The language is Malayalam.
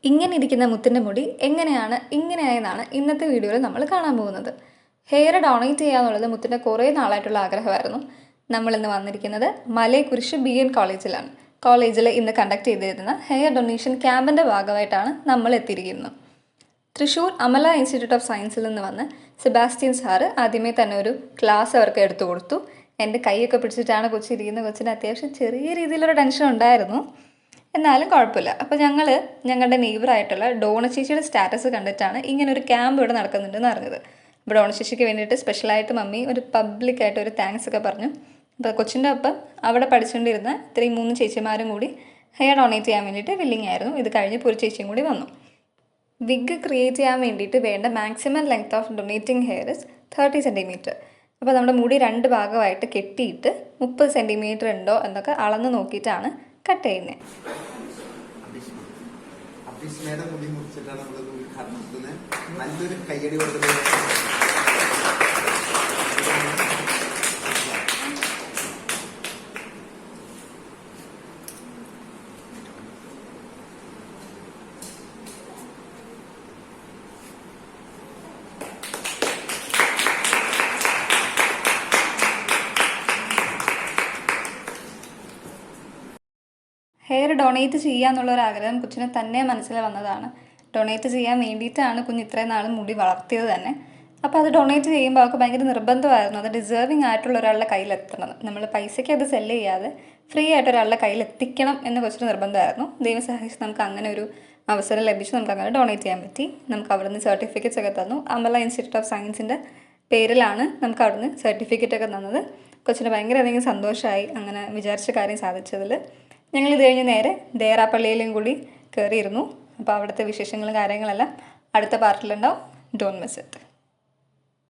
ഇങ്ങനെ ഇരിക്കുന്ന മുത്തിൻ്റെ മുടി എങ്ങനെയാണ് ഇങ്ങനെയായെന്നാണ് ഇന്നത്തെ വീഡിയോയിൽ നമ്മൾ കാണാൻ പോകുന്നത്. ഹെയർ ഡൊണേറ്റ് ചെയ്യാന്നുള്ളത് മുത്തിൻ്റെ കുറേ നാളായിട്ടുള്ള ആഗ്രഹമായിരുന്നു. നമ്മളിന്ന് വന്നിരിക്കുന്നത് മലയക്കുരിശ് BN കോളേജിലാണ്. കോളേജിൽ ഇന്ന് കണ്ടക്ട് ചെയ്തിരുന്ന ഹെയർ ഡൊണേഷൻ ക്യാമ്പിൻ്റെ ഭാഗമായിട്ടാണ് നമ്മൾ എത്തിയിരിക്കുന്നത്. തൃശ്ശൂർ അമല ഇൻസ്റ്റിറ്റ്യൂട്ട് ഓഫ് സയൻസിൽ നിന്ന് വന്ന് സെബാസ്റ്റ്യൻ സാറ് ആദ്യമേ തന്നെ ഒരു ക്ലാസ് അവർക്ക് എടുത്തു കൊടുത്തു. എൻ്റെ കൈയൊക്കെ പിടിച്ചിട്ടാണ് കൊച്ചിരിക്കുന്നത്. കൊച്ചിന് അത്യാവശ്യം ചെറിയ രീതിയിലൊരു ടെൻഷൻ ഉണ്ടായിരുന്നു, എന്നാലും കുഴപ്പമില്ല. അപ്പോൾ ഞങ്ങളുടെ നെയ്ബറായിട്ടുള്ള ഡോണ ചേച്ചിയുടെ സ്റ്റാറ്റസ് കണ്ടിട്ടാണ് ഇങ്ങനൊരു ക്യാമ്പ് ഇവിടെ നടക്കുന്നുണ്ടെന്ന് അറിഞ്ഞത്. അപ്പോൾ ഡോണ ചേച്ചിക്ക് വേണ്ടിയിട്ട് സ്പെഷ്യലായിട്ട് മമ്മി ഒരു പബ്ലിക്കായിട്ട് ഒരു താങ്ക്സ് ഒക്കെ പറഞ്ഞു. അപ്പോൾ കൊച്ചിൻ്റെ ഒപ്പം അവിടെ പഠിച്ചുകൊണ്ടിരുന്ന ഇത്രയും 3 ചേച്ചിമാരും കൂടി ഹെയർ ഡൊണേറ്റ് ചെയ്യാൻ വേണ്ടിയിട്ട് വില്ലിങ് ആയിരുന്നു. ഇത് കഴിഞ്ഞപ്പോൾ ഒരു ചേച്ചിയും കൂടി വന്നു. വിഗ് ക്രിയേറ്റ് ചെയ്യാൻ വേണ്ടിയിട്ട് വേണ്ട maximum length of donating hair is 30 centimetre. അപ്പോൾ നമ്മുടെ മുടി 2 ഭാഗമായിട്ട് കെട്ടിയിട്ട് 30 സെൻറ്റിമീറ്റർ ഉണ്ടോ എന്നൊക്കെ അളന്ന് നോക്കിയിട്ടാണ് കട്ട് ചെയ്യുന്നത്. നല്ലൊരു കയ്യടി കൊടുക്കുന്നത്. ഹെയർ ഡൊണേറ്റ് ചെയ്യുക എന്നുള്ളൊരാഗ്രഹം കൊച്ചിന് തന്നെ മനസ്സിൽ വന്നതാണ്. ഡൊണേറ്റ് ചെയ്യാൻ വേണ്ടിയിട്ടാണ് കുഞ്ഞ് ഇത്രയും നാളും മുടി വളർത്തിയത് തന്നെ. അപ്പോൾ അത് ഡൊണേറ്റ് ചെയ്യുമ്പോൾ അവർക്ക് ഭയങ്കര നിർബന്ധമായിരുന്നു അത് ഡിസേർവിങ് ആയിട്ടുള്ള ഒരാളുടെ കയ്യിലെത്തണം. നമ്മൾ പൈസയ്ക്ക് അത് സെല്ല് ചെയ്യാതെ ഫ്രീ ആയിട്ട് ഒരാളുടെ കയ്യിലെത്തിക്കണം എന്ന് കൊച്ചിന് നിർബന്ധമായിരുന്നു. ദൈവം സഹായിച്ച് നമുക്ക് അങ്ങനെ ഒരു അവസരം ലഭിച്ചു. നമുക്ക് അങ്ങനെ ഡൊണേറ്റ് ചെയ്യാൻ പറ്റി. നമുക്ക് അവിടുന്ന് സർട്ടിഫിക്കറ്റ്സ് ഒക്കെ തന്നു. അമല ഇൻസ്റ്റിറ്റ്യൂട്ട് ഓഫ് സയൻസിൻ്റെ പേരിലാണ് നമുക്ക് അവിടുന്ന് സർട്ടിഫിക്കറ്റൊക്കെ തന്നത്. കൊച്ചിന് ഭയങ്കരധികം സന്തോഷമായി അങ്ങനെ വിചാരിച്ച കാര്യം സാധിച്ചതിൽ. ഞങ്ങളിത് കഴിഞ്ഞ് നേരെ ദേറാപ്പള്ളിയിലും കൂടി കയറിയിരുന്നു. അപ്പോൾ അവിടുത്തെ വിശേഷങ്ങളും കാര്യങ്ങളെല്ലാം അടുത്ത പാർട്ടിലുണ്ടാവും. Don't miss it.